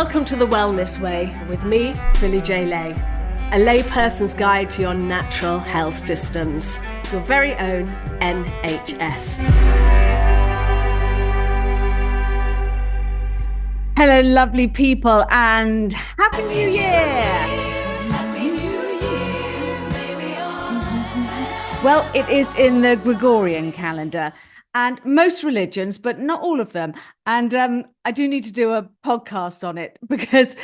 Welcome to The Wellness Way with me, Philly J. Lay, a layperson's guide to your natural health systems, your very own NHS. Hello, lovely people, and Happy New Year! Well, it is in the Gregorian calendar. And most religions, but not all of them. And I do need to do a podcast on it because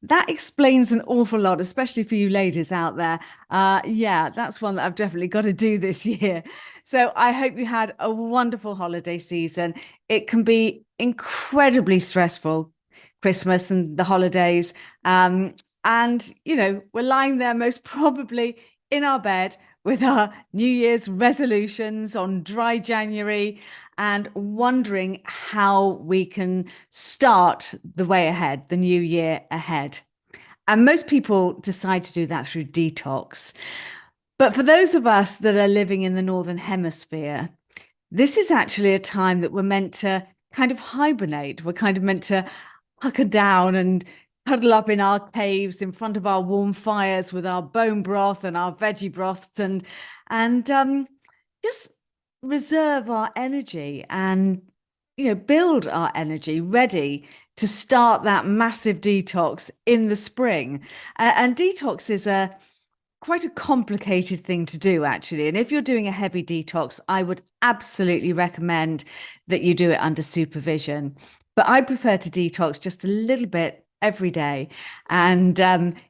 that explains an awful lot, especially for you ladies out there. Yeah, that's one that I've definitely got to do this year. So I hope you had a wonderful holiday season. It can be incredibly stressful, Christmas and the holidays. And, you know, we're lying there most probably in our bed with our New Year's resolutions on dry January and wondering how we can start the way ahead, the new year ahead. And most people decide to do that through detox. But for those of us that are living in the Northern Hemisphere, this is actually a time that we're meant to kind of hibernate. We're kind of meant to hunker down and huddle up in our caves in front of our warm fires with our bone broth and our veggie broths and just reserve our energy and, you know, build our energy ready to start that massive detox in the spring. And detox is quite a complicated thing to do, actually. And if you're doing a heavy detox, I would absolutely recommend that you do it under supervision. But I prefer to detox just a little bit every day. And,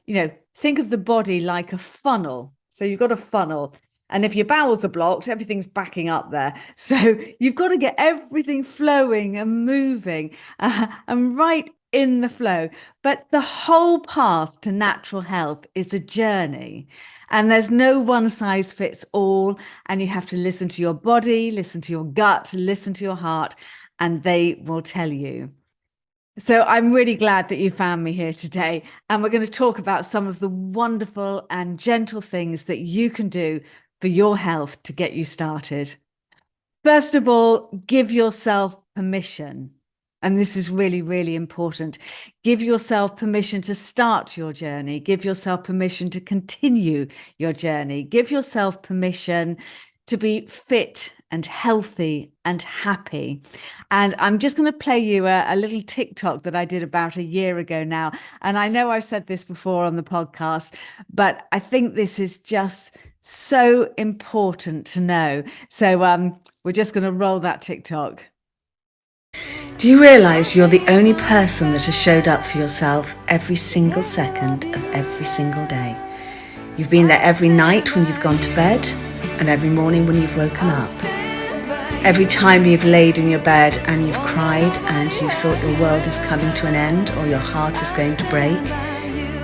you know, think of the body like a funnel. So you've got a funnel. And if your bowels are blocked, everything's backing up there. So you've got to get everything flowing and moving and right in the flow. But the whole path to natural health is a journey. And there's no one size fits all. And you have to listen to your body, listen to your gut, listen to your heart, and they will tell you. So I'm really glad that you found me here today, and we're going to talk about some of the wonderful and gentle things that you can do for your health to get you started. First of all, give yourself permission. And this is really, really important. Give yourself permission to start your journey. Give yourself permission to continue your journey. Give yourself permission to be fit and healthy and happy. And I'm just going to play you a little TikTok that I did about a year ago now. And I know I've said this before on the podcast, but I think this is just so important to know. So we're just going to roll that TikTok. Do you realise you're the only person that has showed up for yourself every single second of every single day? You've been there every night when you've gone to bed, and every morning when you've woken up. Every time you've laid in your bed and you've cried and you've thought your world is coming to an end or your heart is going to break,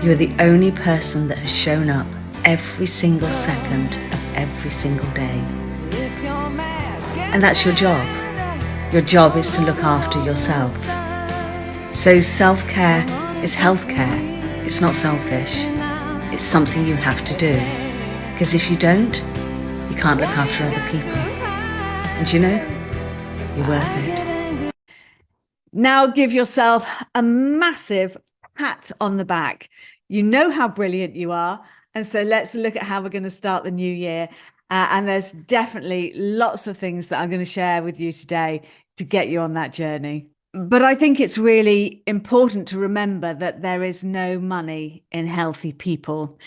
you're the only person that has shown up every single second of every single day. And that's your job. Your job is to look after yourself. So self-care is healthcare. It's not selfish. It's something you have to do. Because if you don't, you can't look after other people. And you know, you're worth it. Now give yourself a massive pat on the back. You know how brilliant you are. And so let's look at how we're going to start the new year. And there's definitely lots of things that I'm going to share with you today to get you on that journey. But I think it's really important to remember that there is no money in healthy people.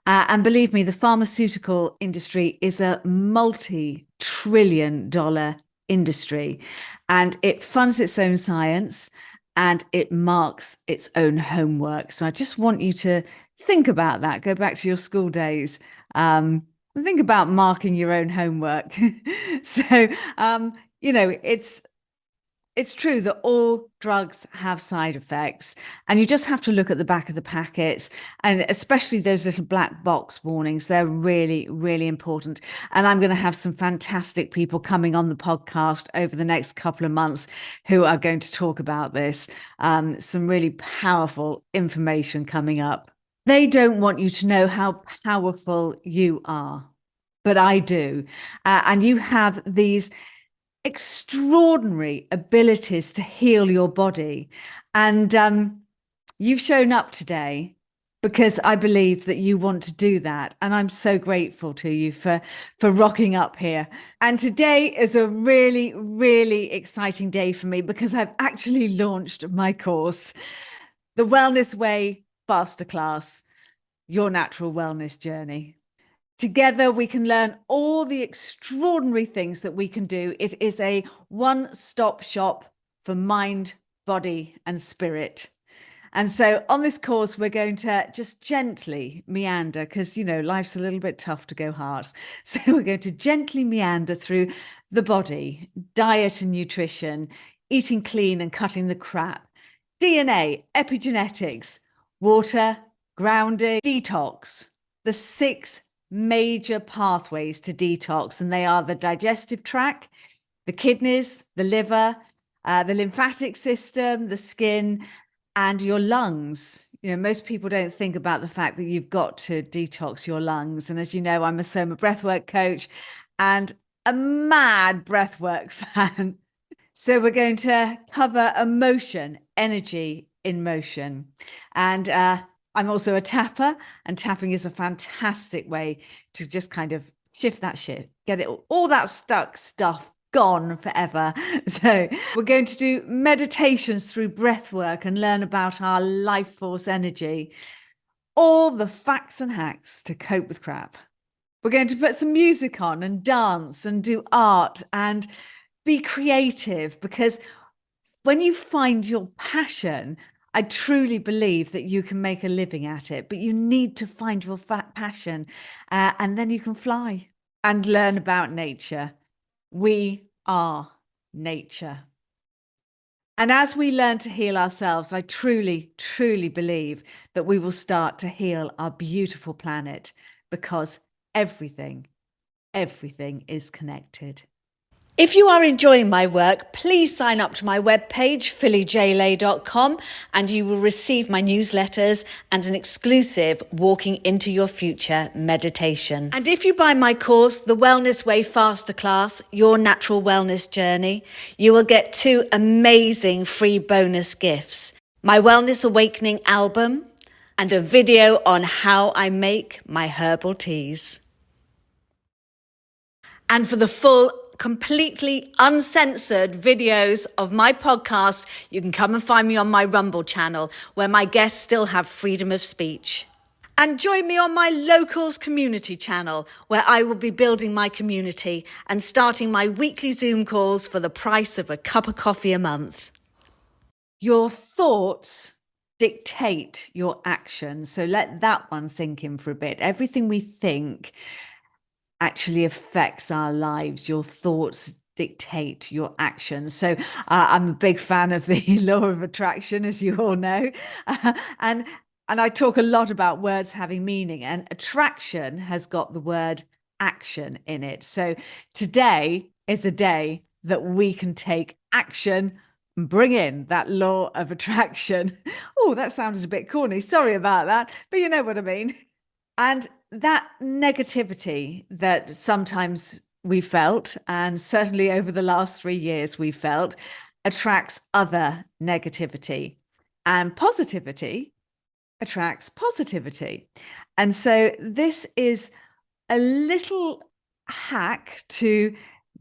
And believe me, the pharmaceutical industry is a multi-trillion-dollar industry, and it funds its own science and it marks its own homework. So I just want you to think about that. Go back to your school days. Think about marking your own homework. So, you know, it's true that all drugs have side effects, and you just have to look at the back of the packets, and especially those little black box warnings. They're really, really important. And I'm going to have some fantastic people coming on the podcast over the next couple of months who are going to talk about this. Some really powerful information coming up. They don't want you to know how powerful you are, but I do. And you have these extraordinary abilities to heal your body. And You've shown up today because I believe that you want to do that. And I'm so grateful to you for rocking up here. And today is a really, really exciting day for me because I've actually launched my course, The Wellness Way Masterclass, Your Natural Wellness Journey. Together, we can learn all the extraordinary things that we can do. It is a one-stop shop for mind, body, and spirit. And so on this course, we're going to just gently meander because, life's a little bit tough to go hard. So we're going to gently meander through the body, diet and nutrition, eating clean and cutting the crap, DNA, epigenetics, water, grounding, detox, the 6 major pathways to detox. And they are the digestive tract, the kidneys, the liver, the lymphatic system, the skin, and your lungs. Most people don't think about the fact that you've got to detox your lungs. And as you know, I'm a Soma breathwork coach and a mad breathwork fan. So we're going to cover emotion, energy in motion. And I'm also a tapper, and tapping is a fantastic way to just kind of shift that shit, get it all that stuck stuff gone forever. So we're going to do meditations through breath work and learn about our life force energy, all the facts and hacks to cope with crap. We're going to put some music on and dance and do art and be creative, because when you find your passion, I truly believe that you can make a living at it, but you need to find your passion and then you can fly and learn about nature. We are nature. And as we learn to heal ourselves, I truly, truly believe that we will start to heal our beautiful planet, because everything is connected. If you are enjoying my work, please sign up to my webpage, phillyjlay.com, and you will receive my newsletters and an exclusive Walking into Your Future meditation. And if you buy my course, The Wellness Way Masterclass, Your Natural Wellness Journey, you will get 2 amazing free bonus gifts: my Wellness Awakening album and a video on how I make my herbal teas. And for the full, completely uncensored videos of my podcast, you can come and find me on my Rumble channel, where my guests still have freedom of speech. And join me on my Locals community channel, where I will be building my community and starting my weekly Zoom calls for the price of a cup of coffee a month. Your thoughts dictate your actions. So let that one sink in for a bit. Everything we think actually affects our lives. Your thoughts dictate your actions. So I'm a big fan of the law of attraction, as you all know. And I talk a lot about words having meaning, and attraction has got the word action in it. So today is a day that we can take action and bring in that law of attraction. Oh, that sounded a bit corny. Sorry about that, but you know what I mean. And that negativity that sometimes we felt, and certainly over the last 3 years we felt, attracts other negativity, and positivity attracts positivity. And so this is a little hack to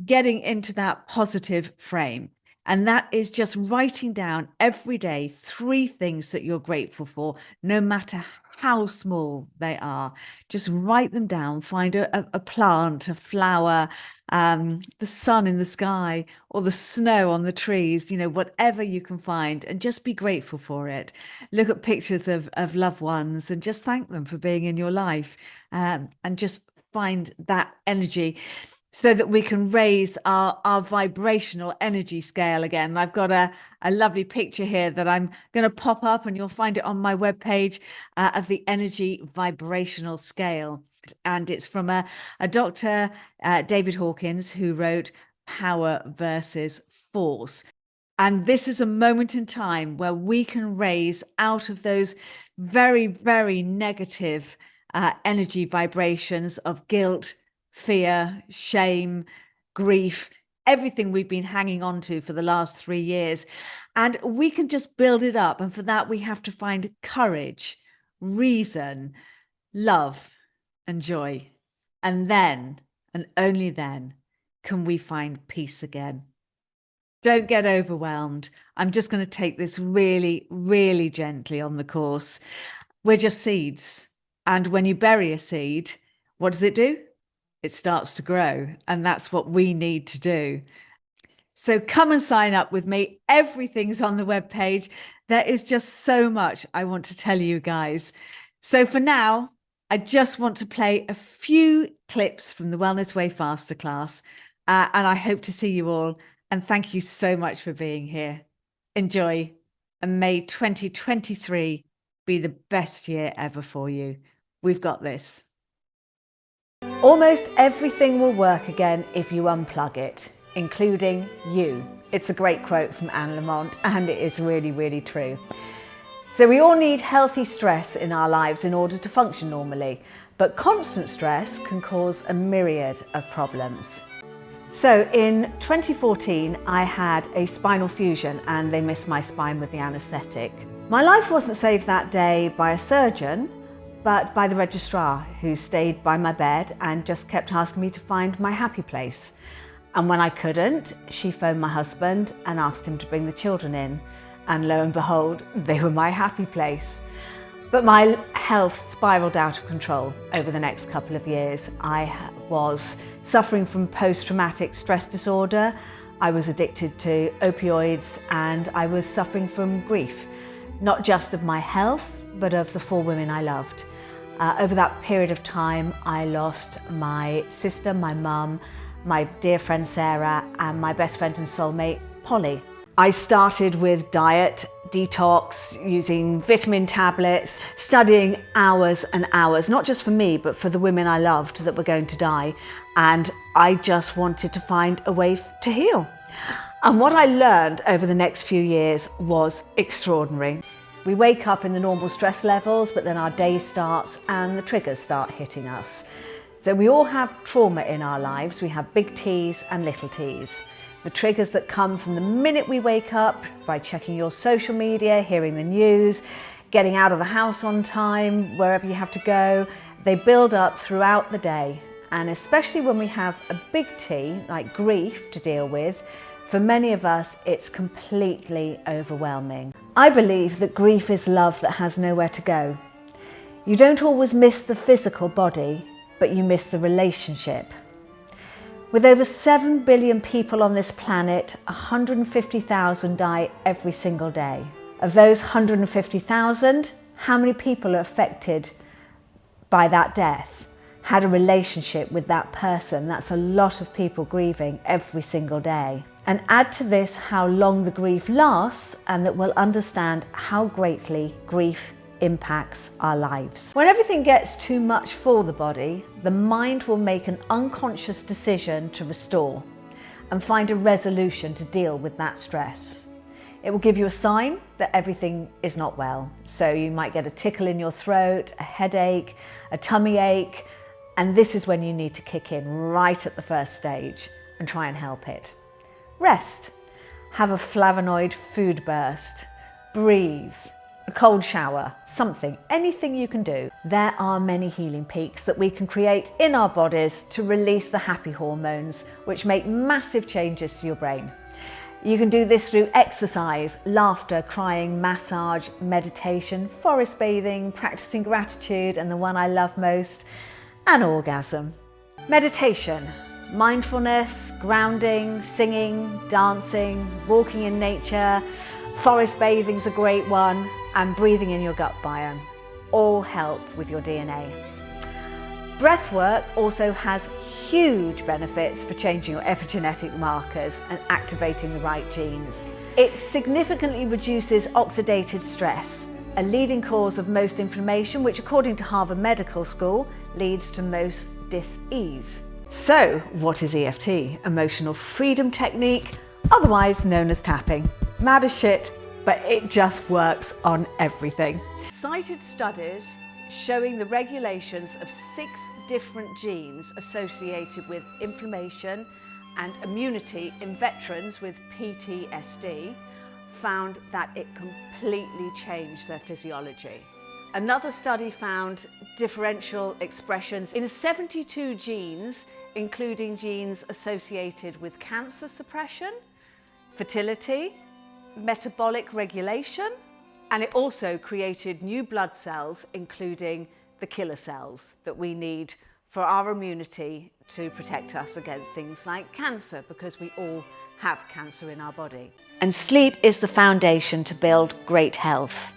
getting into that positive frame. And that is just writing down every day 3 things that you're grateful for, no matter how small they are. Just write them down. Find a plant, a flower, the sun in the sky, or the snow on the trees, whatever you can find, and just be grateful for it. Look at pictures of loved ones and just thank them for being in your life, and just find that energy, so that we can raise our vibrational energy scale again. I've got a lovely picture here that I'm going to pop up, and you'll find it on my webpage, of the energy vibrational scale. And it's from a Dr. David Hawkins, who wrote Power versus Force. And this is a moment in time where we can raise out of those very, very negative energy vibrations of guilt, fear, shame, grief, everything we've been hanging on to for the last 3 years. And we can just build it up. And for that, we have to find courage, reason, love, and joy. And then, and only then, can we find peace again. Don't get overwhelmed. I'm just going to take this really, really gently on the course. We're just seeds. And when you bury a seed, what does it do? It starts to grow. And that's what we need to do. So come and sign up with me. Everything's on the webpage. There is just so much I want to tell you guys. So for now, I just want to play a few clips from the Wellness Way Faster class. And I hope to see you all. And thank you so much for being here. Enjoy. And may 2023 be the best year ever for you. We've got this. Almost everything will work again if you unplug it, including you. It's a great quote from Anne Lamott, and it is really, really true. So we all need healthy stress in our lives in order to function normally, but constant stress can cause a myriad of problems. So in 2014, I had a spinal fusion and they missed my spine with the anaesthetic. My life wasn't saved that day by a surgeon, but by the registrar who stayed by my bed and just kept asking me to find my happy place. And when I couldn't, she phoned my husband and asked him to bring the children in. And lo and behold, they were my happy place. But my health spiraled out of control over the next couple of years. I was suffering from post-traumatic stress disorder. I was addicted to opioids and I was suffering from grief, not just of my health, but of the 4 women I loved. Over that period of time, I lost my sister, my mum, my dear friend Sarah, and my best friend and soulmate, Polly. I started with diet, detox, using vitamin tablets, studying hours and hours, not just for me, but for the women I loved that were going to die. And I just wanted to find a way to heal. And what I learned over the next few years was extraordinary. We wake up in the normal stress levels, but then our day starts and the triggers start hitting us. So we all have trauma in our lives. We have big T's and little T's. The triggers that come from the minute we wake up, by checking your social media, hearing the news, getting out of the house on time, wherever you have to go, they build up throughout the day. And especially when we have a big T, like grief, to deal with, for many of us, it's completely overwhelming. I believe that grief is love that has nowhere to go. You don't always miss the physical body, but you miss the relationship. With over 7 billion people on this planet, 150,000 die every single day. Of those 150,000, how many people are affected by that death? Had a relationship with that person? That's a lot of people grieving every single day. And add to this how long the grief lasts, and that we'll understand how greatly grief impacts our lives. When everything gets too much for the body, the mind will make an unconscious decision to restore and find a resolution to deal with that stress. It will give you a sign that everything is not well. So you might get a tickle in your throat, a headache, a tummy ache, and this is when you need to kick in right at the first stage and try and help it. Rest. Have a flavonoid food burst. Breathe. A cold shower. Something. Anything you can do. There are many healing peaks that we can create in our bodies to release the happy hormones, which make massive changes to your brain. You can do this through exercise, laughter, crying, massage, meditation, forest bathing, practicing gratitude, and the one I love most, an orgasm. Meditation. Mindfulness, grounding, singing, dancing, walking in nature, forest bathing's a great one, and breathing in your gut biome all help with your DNA. Breath work also has huge benefits for changing your epigenetic markers and activating the right genes. It significantly reduces oxidative stress, a leading cause of most inflammation, which according to Harvard Medical School leads to most dis-ease. So, what is EFT? Emotional freedom technique, otherwise known as tapping. Mad as shit, but it just works on everything. Cited studies showing the regulations of 6 different genes associated with inflammation and immunity in veterans with PTSD found that it completely changed their physiology. Another study found differential expressions in 72 genes, including genes associated with cancer suppression, fertility, metabolic regulation, and it also created new blood cells, including the killer cells that we need for our immunity to protect us against things like cancer, because we all have cancer in our body. And sleep is the foundation to build great health.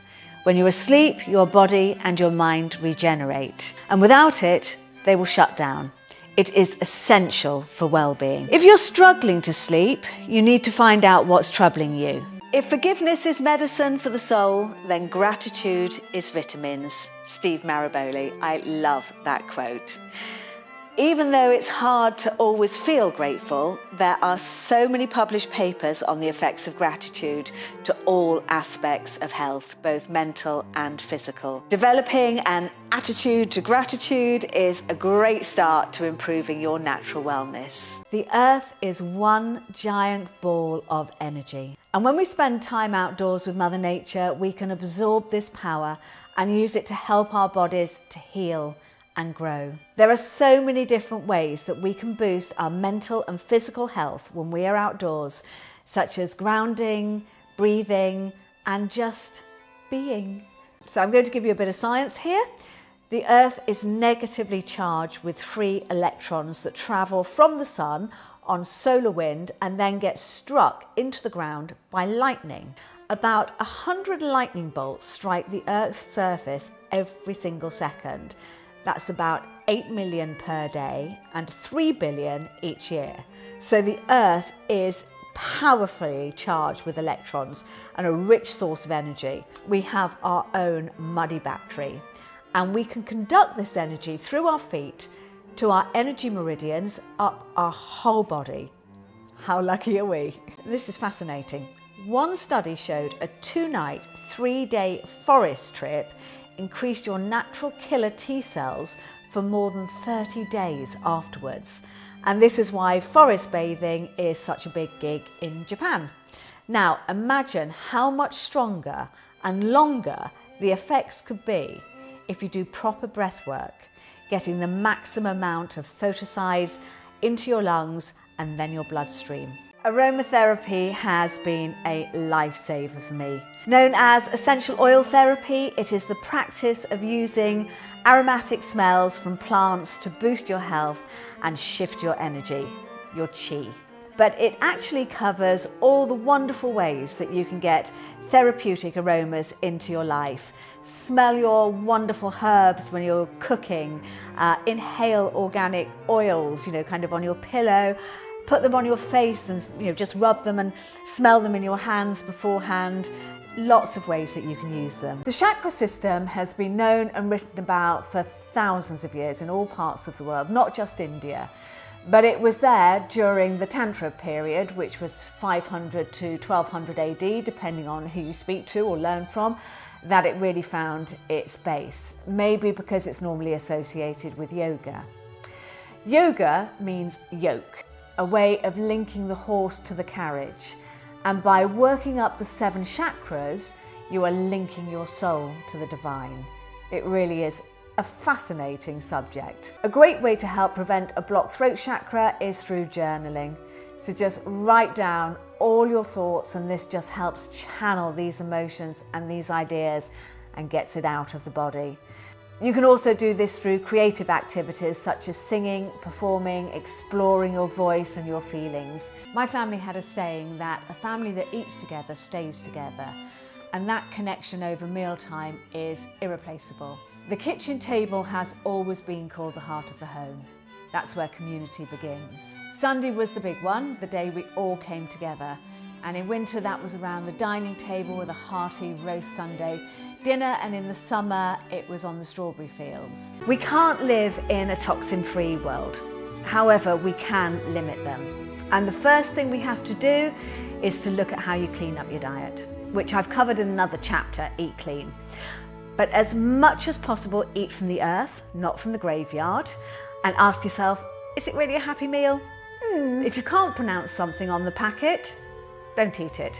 When you're asleep, your body and your mind regenerate. And without it, they will shut down. It is essential for well-being. If you're struggling to sleep, you need to find out what's troubling you. If forgiveness is medicine for the soul, then gratitude is vitamins. Steve Maraboli, I love that quote. Even though it's hard to always feel grateful, there are so many published papers on the effects of gratitude to all aspects of health, both mental and physical. Developing an attitude to gratitude is a great start to improving your natural wellness. The earth is one giant ball of energy. And when we spend time outdoors with Mother Nature, we can absorb this power and use it to help our bodies to heal and grow. There are so many different ways that we can boost our mental and physical health when we are outdoors, such as grounding, breathing, and just being. So I'm going to give you a bit of science here. The Earth is negatively charged with free electrons that travel from the sun on solar wind and then get struck into the ground by lightning. About 100 lightning bolts strike the Earth's surface every single second. That's about 8 million per day and 3 billion each year. So the Earth is powerfully charged with electrons and a rich source of energy. We have our own muddy battery, and we can conduct this energy through our feet to our energy meridians up our whole body. How lucky are we? This is fascinating. One study showed a 2-night, 3-day forest trip increased your natural killer T cells for more than 30 days afterwards. And this is why forest bathing is such a big gig in Japan. Now imagine how much stronger and longer the effects could be if you do proper breath work, getting the maximum amount of photosides into your lungs and then your bloodstream. Aromatherapy has been a lifesaver for me. Known as essential oil therapy, it is the practice of using aromatic smells from plants to boost your health and shift your energy, your chi. But it actually covers all the wonderful ways that you can get therapeutic aromas into your life. Smell your wonderful herbs when you're cooking, inhale organic oils, kind of on your pillow. Put them on your face and just rub them and smell them in your hands beforehand. Lots of ways that you can use them. The chakra system has been known and written about for thousands of years in all parts of the world, not just India. But it was there during the Tantra period, which was 500 to 1200 AD, depending on who you speak to or learn from, that it really found its base. Maybe because it's normally associated with yoga. Yoga means yoke, a way of linking the horse to the carriage. And by working up the 7 chakras, you are linking your soul to the divine. It really is a fascinating subject. A great way to help prevent a blocked throat chakra is through journaling. So just write down all your thoughts, and this just helps channel these emotions and these ideas and gets it out of the body. You can also do this through creative activities such as singing, performing, exploring your voice and your feelings. My family had a saying that a family that eats together stays together, and that connection over mealtime is irreplaceable. The kitchen table has always been called the heart of the home. That's where community begins. Sunday was the big one, the day we all came together. And in winter that was around the dining table with a hearty roast Sunday dinner, and in the summer it was on the strawberry fields. We can't live in a toxin-free world. However, we can limit them. And the first thing we have to do is to look at how you clean up your diet, which I've covered in another chapter, Eat Clean. But as much as possible, eat from the earth, not from the graveyard, and ask yourself, is it really a happy meal? If you can't pronounce something on the packet, don't eat it.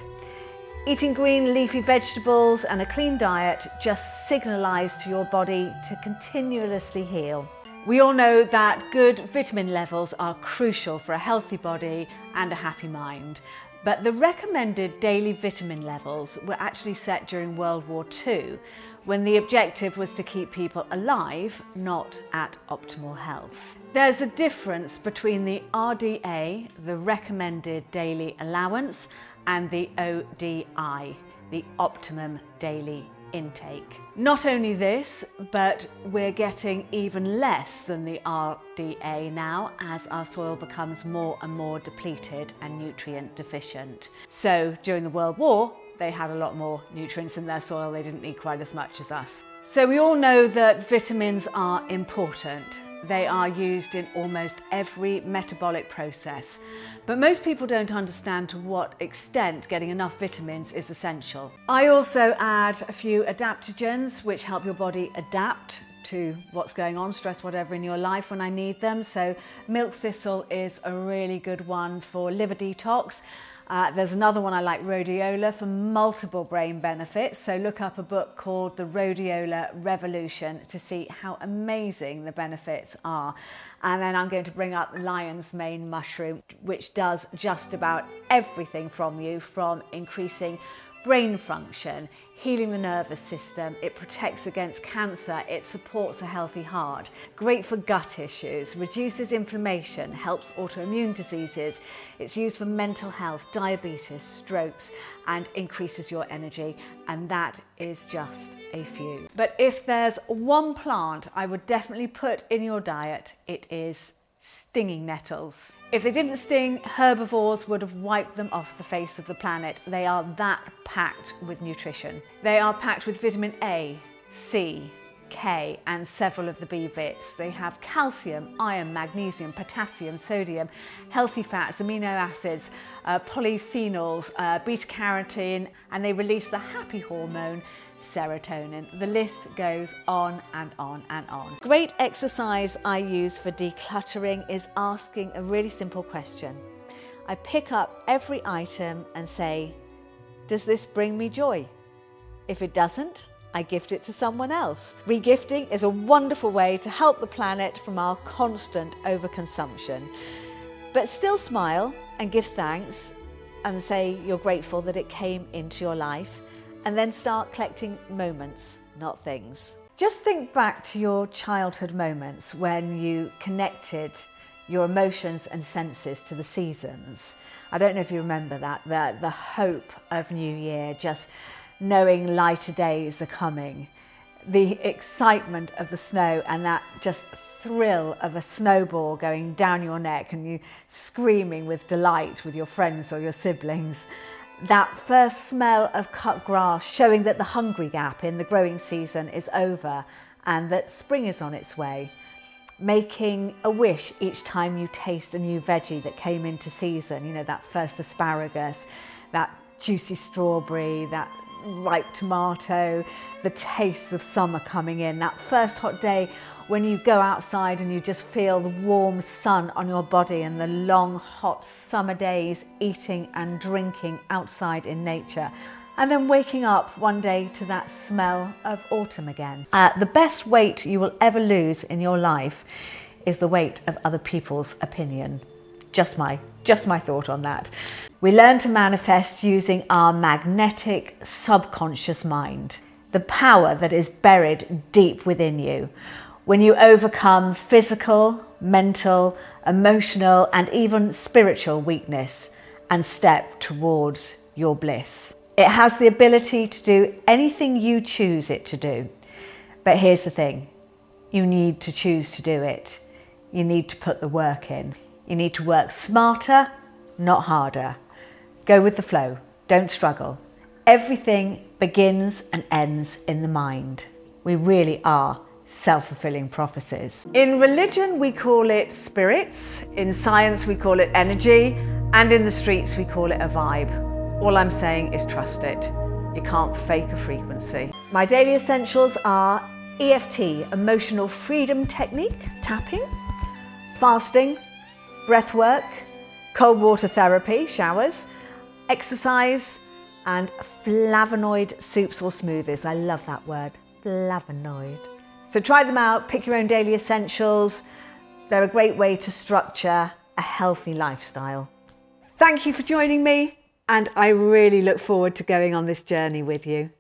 Eating green leafy vegetables and a clean diet just signalise to your body to continuously heal. We all know that good vitamin levels are crucial for a healthy body and a happy mind. But the recommended daily vitamin levels were actually set during World War II, when the objective was to keep people alive, not at optimal health. There's a difference between the RDA, the recommended daily allowance, and the ODI, the optimum daily intake. Not only this, but we're getting even less than the RDA now as our soil becomes more and more depleted and nutrient deficient. So during the World War, they had a lot more nutrients in their soil. They didn't need quite as much as us. So we all know that vitamins are important. They are used in almost every metabolic process, but most people don't understand to what extent getting enough vitamins is essential. I also add a few adaptogens which help your body adapt to what's going on, stress, whatever in your life when I need them. So milk thistle is a really good one for liver detox. There's another one I like, rhodiola, for multiple brain benefits. So look up a book called The Rhodiola Revolution to see how amazing the benefits are. And then I'm going to bring up lion's mane mushroom, which does just about everything from increasing brain function, healing the nervous system, it protects against cancer, it supports a healthy heart, great for gut issues, reduces inflammation, helps autoimmune diseases, it's used for mental health, diabetes, strokes, and increases your energy, and that is just a few. But if there's one plant I would definitely put in your diet, it is stinging nettles. If they didn't sting, herbivores would have wiped them off the face of the planet. They are that packed with nutrition. They are packed with vitamin A, C, K, and several of the B vits. They have calcium, iron, magnesium, potassium, sodium, healthy fats, amino acids, polyphenols, beta carotene, and they release the happy hormone serotonin. The list goes on and on and on. Great exercise I use for decluttering is asking a really simple question. I pick up every item and say, does this bring me joy? If it doesn't, I gift it to someone else. Regifting is a wonderful way to help the planet from our constant overconsumption. But still smile and give thanks and say you're grateful that it came into your life. And then start collecting moments, not things. Just think back to your childhood moments when you connected your emotions and senses to the seasons. I don't know if you remember that, the hope of New Year, just knowing lighter days are coming, the excitement of the snow and that just thrill of a snowball going down your neck and you screaming with delight with your friends or your siblings. That first smell of cut grass showing that the hungry gap in the growing season is over and that spring is on its way. Making a wish each time you taste a new veggie that came into season, you know, that first asparagus, that juicy strawberry, that ripe tomato, the taste of summer coming in, that first hot day when you go outside and you just feel the warm sun on your body and the long hot summer days eating and drinking outside in nature. And then waking up one day to that smell of autumn again. The best weight you will ever lose in your life is the weight of other people's opinion. Just my thought on that. We learn to manifest using our magnetic subconscious mind, the power that is buried deep within you. When you overcome physical, mental, emotional, and even spiritual weakness and step towards your bliss. It has the ability to do anything you choose it to do. But here's the thing, you need to choose to do it. You need to put the work in. You need to work smarter, not harder. Go with the flow, don't struggle. Everything begins and ends in the mind. We really are self-fulfilling prophecies. In religion, we call it spirits. In science, we call it energy. And in the streets, we call it a vibe. All I'm saying is trust it. You can't fake a frequency. My daily essentials are EFT, emotional freedom technique, tapping, fasting, breath work, cold water therapy, showers, exercise, and flavonoid soups or smoothies. I love that word, flavonoid. So try them out, pick your own daily essentials. They're a great way to structure a healthy lifestyle. Thank you for joining me, and I really look forward to going on this journey with you.